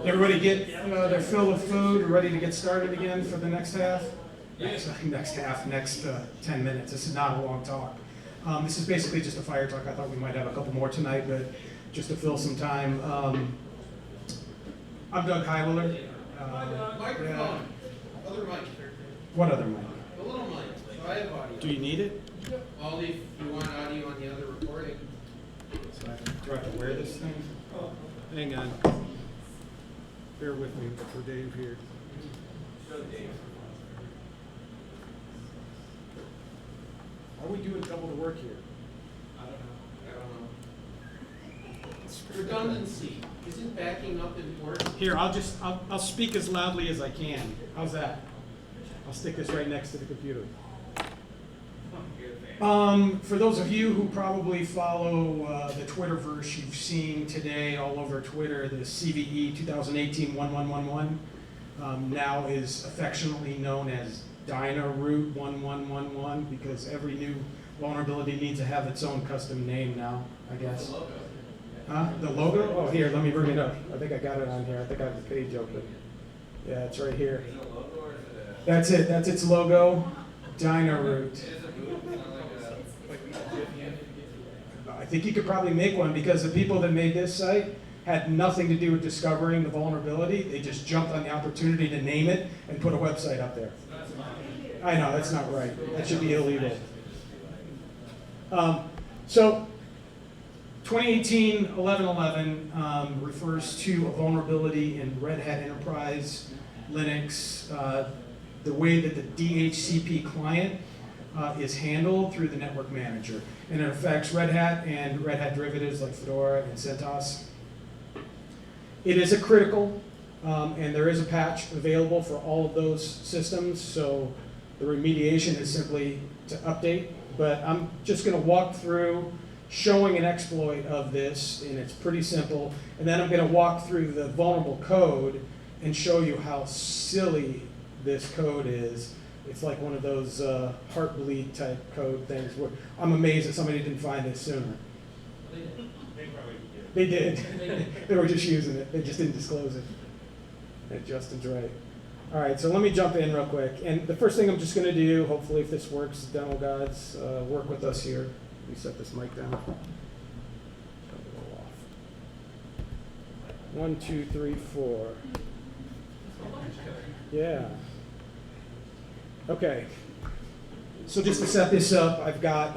Everybody get their fill of food, ready to get started again for the next half? Next 10 minutes. This is not a long talk. This is basically just a fire talk. I thought we might have a couple more tonight, but just to fill some time. I'm Doug Heiler. Microphone. Other mic. What other mic? The little mic. So I have audio. Do you need it? Well, if you want audio on the other recording. So do I have to wear this thing? Oh, hang on. Bear with me for Dave here. Show Dave. Are we doing double the work here? I don't know. Redundancy. Isn't backing up important? Here, I'll speak as loudly as I can. How's that? I'll stick this right next to the computer. For those of you who probably follow the Twitterverse, you've seen today all over Twitter the CVE 2018-1111 now is affectionately known as Dynaroot 1111 because every new vulnerability needs to have its own custom name now, I guess. The logo. Huh? The logo? Oh, here, let me bring it up. I think I got it on here. I think I have the page open. Yeah, it's right here. Is it a logo or is it a? That's it. That's its logo. Dynaroot. It is a boot. It's not like a. I think you could probably make one because the people that made this site had nothing to do with discovering the vulnerability. They just jumped on the opportunity to name it and put a website up there. I know, that's not right. That should be illegal. So 2018-1111 refers to a vulnerability in Red Hat Enterprise Linux, the way that the DHCP client is handled through the network manager. And it affects Red Hat and Red Hat derivatives like Fedora and CentOS. It is a critical, and there is a patch available for all of those systems, so the remediation is simply to update. But I'm just going to walk through showing an exploit of this, and it's pretty simple. And then I'm going to walk through the vulnerable code and show you how silly this code is. It's like one of those heartbleed type code things where I'm amazed that somebody didn't find this sooner. They probably did. They did. They were just using it. They just didn't disclose it. And Justin's right. All right, so let me jump in real quick. And the first thing I'm just going to do, hopefully if this works, demo gods, work with us here. Let me set this mic down. Shut it all off. 1, 2, 3, 4. Yeah. Okay. So just to set this up, I've got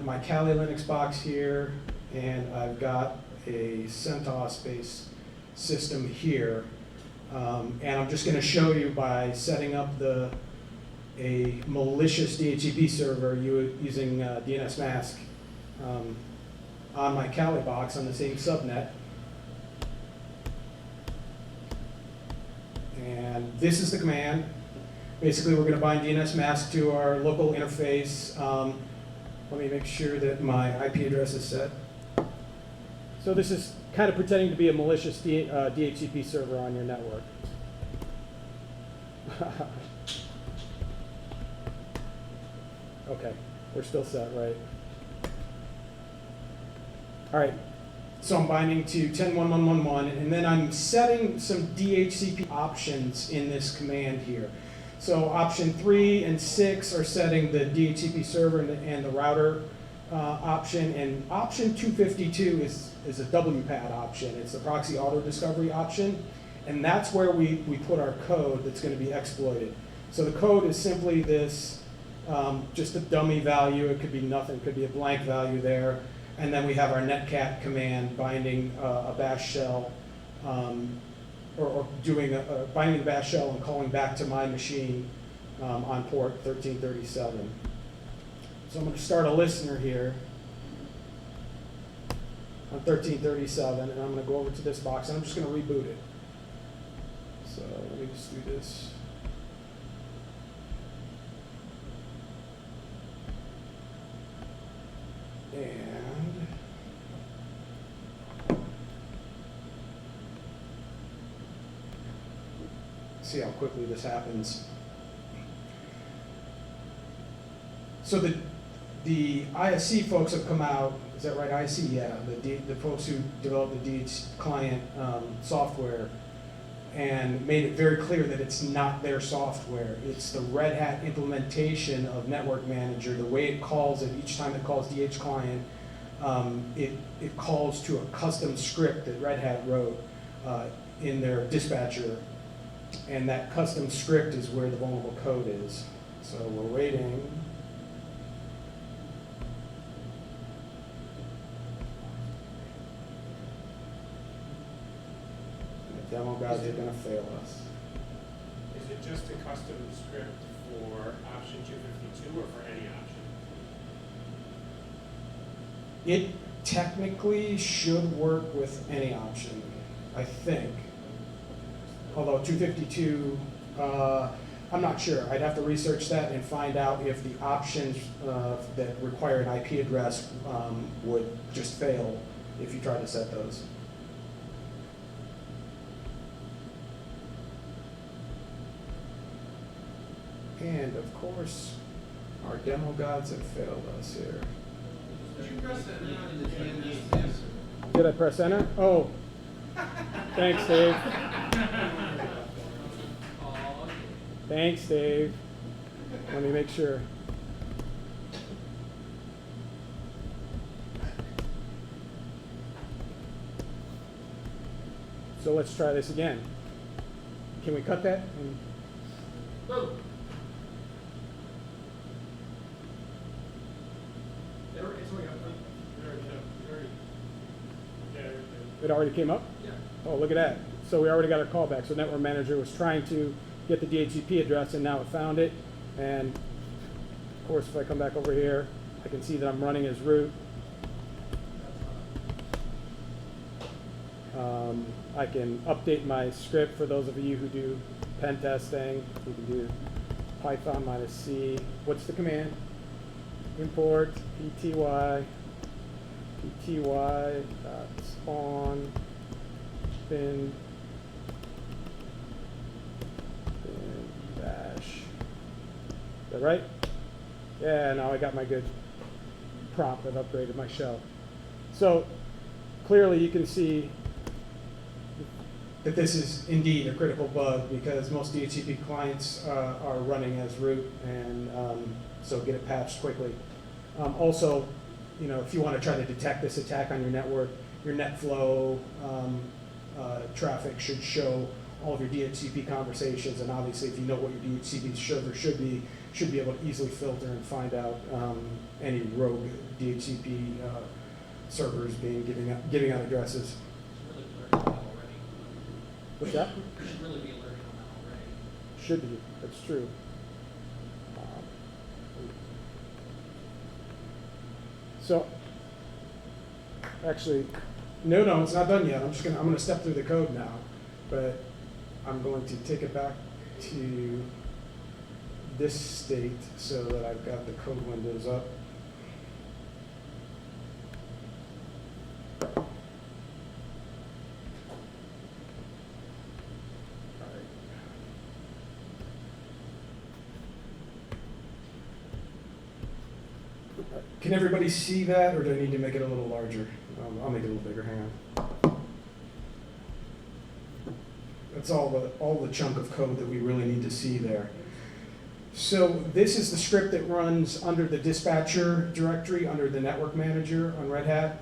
my Kali Linux box here, and I've got a CentOS-based system here. And I'm just going to show you by setting up a malicious DHCP server using DNS mask on my Kali box on the same subnet. And this is the command. Basically, we're going to bind DNS mask to our local interface. Let me make sure that my IP address is set. So this is kind of pretending to be a malicious DHCP server on your network. Okay, we're still set, right? All right, so I'm binding to 10.1111, and then I'm setting some DHCP options in this command here. So option 3 and 6 are setting the DHCP server and the router option, and option 252 is a WPAD option. It's the proxy auto discovery option, and that's where we put our code that's going to be exploited. So the code is simply this, just a dummy value. It could be nothing, it could be a blank value there, and then we have our netcat command binding a bash shell, or doing binding the bash shell and calling back to my machine on port 1337. So I'm going to start a listener here on 1337, and I'm going to go over to this box, and I'm just going to reboot it. So let me just do this. And see how quickly this happens. So the the ISC folks have come out, is that right, ISC? Yeah, the folks who developed the DH client software, and made it very clear that it's not their software. It's the Red Hat implementation of Network Manager. The way it calls it, each time it calls DH client, it calls to a custom script that Red Hat wrote in their dispatcher, and that custom script is where the vulnerable code is. So we're waiting. The demo guys are gonna fail us. Is it just a custom script for option 252 or for any option? It technically should work with any option, I think. Although 252, I'm not sure. I'd have to research that and find out if the options that require an IP address would just fail if you try to set those. And of course, our demo gods have failed us here. Did you press that now in the DNS? Did I press enter? Oh, thanks, Dave. Thanks, Dave. Let me make sure. So let's try this again. Can we cut that? No. It's already up. It already came up? Yeah. Oh, look at that. So we already got our callback. So Network Manager was trying to get the DHCP address, and now it found it. And of course, if I come back over here, I can see that I'm running as root. I can update my script for those of you who do pen testing. You can do Python -C. What's the command? Import pty spawn bin dash. Is that right? Yeah, now I got my good prompt. I've upgraded my shell. So clearly you can see that this is indeed a critical bug because most DHCP clients are running as root, and so get it patched quickly. Also, you know, if you want to try to detect this attack on your network, your NetFlow traffic should show all of your DHCP conversations, and obviously if you know what your DHCP server should be able to easily filter and find out any rogue DHCP servers giving out addresses. What's that? You should really be alerted on that already. Should be. That's true. So, actually, no, it's not done yet. I'm gonna step through the code now, but I'm going to take it back to this state so that I've got the code windows up. Can everybody see that, or do I need to make it a little larger? I'll make it a little bigger. Hang on. That's all the chunk of code that we really need to see there. So this is the script that runs under the dispatcher directory, under the network manager on Red Hat.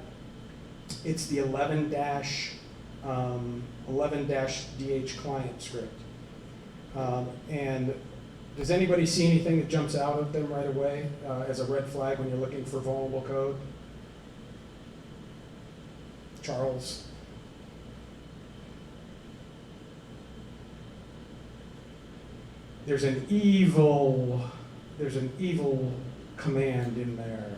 It's the 11-DH client script. And does anybody see anything that jumps out at them right away as a red flag when you're looking for vulnerable code? Charles? There's an evil command in there.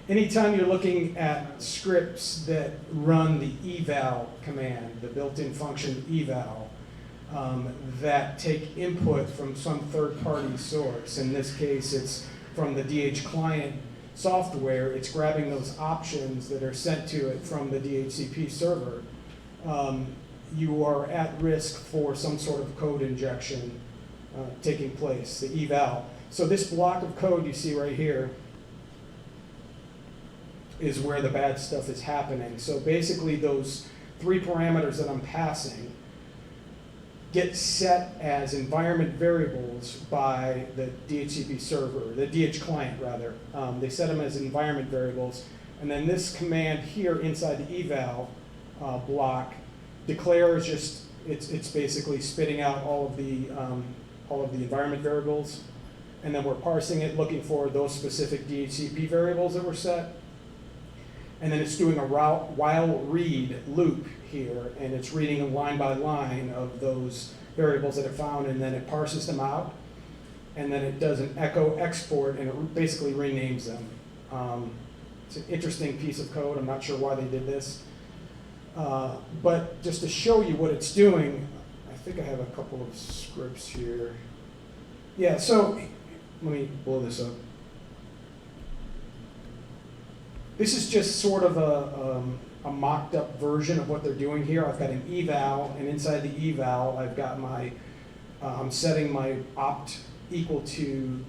Anytime you're looking at scripts that run the eval command, the built-in function eval, that take input from some third-party source. In this case, it's from the DH client software. It's grabbing those options that are sent to it from the DHCP server. You are at risk for some sort of code injection taking place, the eval. So this block of code you see right here is where the bad stuff is happening. So basically those 3 parameters that I'm passing get set as environment variables by the DHCP server, the DH client rather. They set them as environment variables, and then this command here inside the eval block declares just, it's basically spitting out all of the environment variables, and then we're parsing it, looking for those specific DHCP variables that were set. And then it's doing a while read loop here, and it's reading line by line of those variables that it found, and then it parses them out, and then it does an echo export, and it basically renames them. It's an interesting piece of code. I'm not sure why they did this. But just to show you what it's doing, I think I have a couple of scripts here. Yeah, so let me blow this up. This is just sort of a mocked up version of what they're doing here. I've got an eval, and inside the eval, I've got my, I'm setting my opt equal to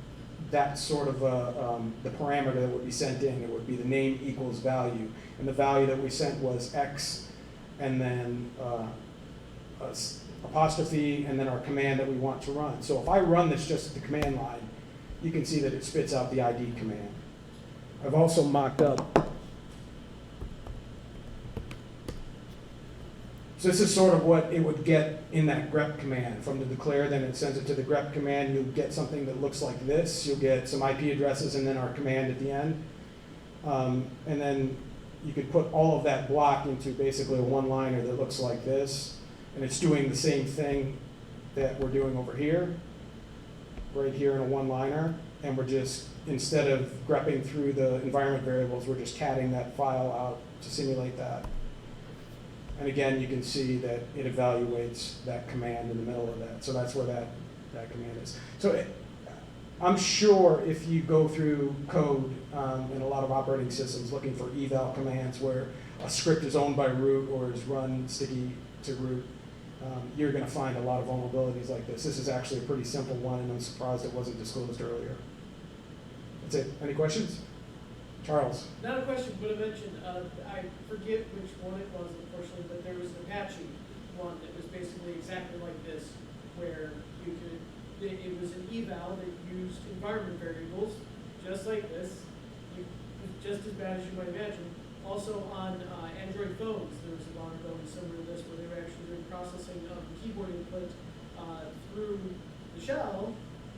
that sort of the parameter that would be sent in. It would be the name equals value. And the value that we sent was X, and then apostrophe, and then our command that we want to run. So if I run this just at the command line, you can see that it spits out the ID command. I've also mocked up. So this is sort of what it would get in that grep command. From the declare, then it sends it to the grep command. You'll get something that looks like this. You'll get some IP addresses and then our command at the end. And then you could put all of that block into basically a one-liner that looks like this. And it's doing the same thing that we're doing over here, right here in a one-liner. And we're just, instead of grepping through the environment variables, we're just catting that file out to simulate that. And again, you can see that it evaluates that command in the middle of that. So that's where that command is. So I'm sure if you go through code in a lot of operating systems looking for eval commands where a script is owned by root or is run sticky to root, you're going to find a lot of vulnerabilities like this. This is actually a pretty simple one, and I'm surprised it wasn't disclosed earlier. That's it. Any questions? Charles? Not a question, but a mention. I forget which one it was, unfortunately, but there was an Apache one that was basically exactly like this, where you could, it was an eval that used environment variables, just like this, just as bad as you might imagine. Also on Android phones, there was a long ago similar to this, where they were actually doing processing of the keyboard input through the shell,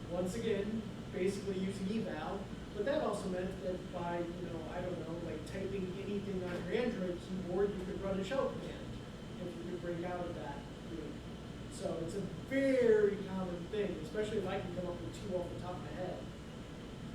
once again, basically using eval. But that also meant that by, I don't know, like typing anything on your Android keyboard, you could run a shell command if you could break out of that group. So it's a very common thing, especially if I can come up with 2 off the top of my head.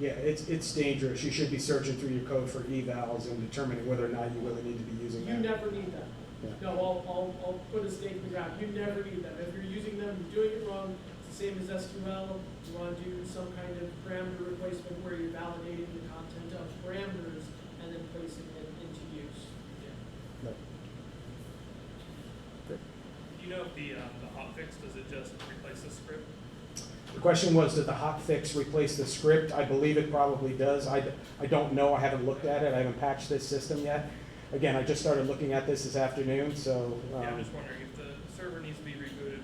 Yeah, it's dangerous. You should be searching through your code for evals and determining whether or not you really need to be using them. You never need them. Yeah. No, I'll put a stake in the ground. You never need them. If you're using them, you're doing it wrong. It's the same as SQL. You want to do some kind of parameter replacement where you're validating the content of parameters and then placing it into use. Yeah. No. Do you know if the hotfix, does it just replace the script? The question was, did the hotfix replace the script? I believe it probably does. I don't know. I haven't looked at it. I haven't patched this system yet. Again, I just started looking at this afternoon, so. Yeah, I'm just wondering if the server needs to be rebooted.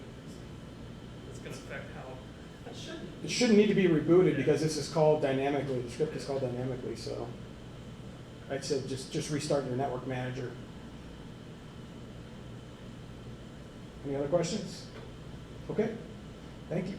It's going to affect how. It shouldn't need to be rebooted because this is called dynamically. The script is called dynamically, so I'd say just restart your network manager. Any other questions? Okay, thank you.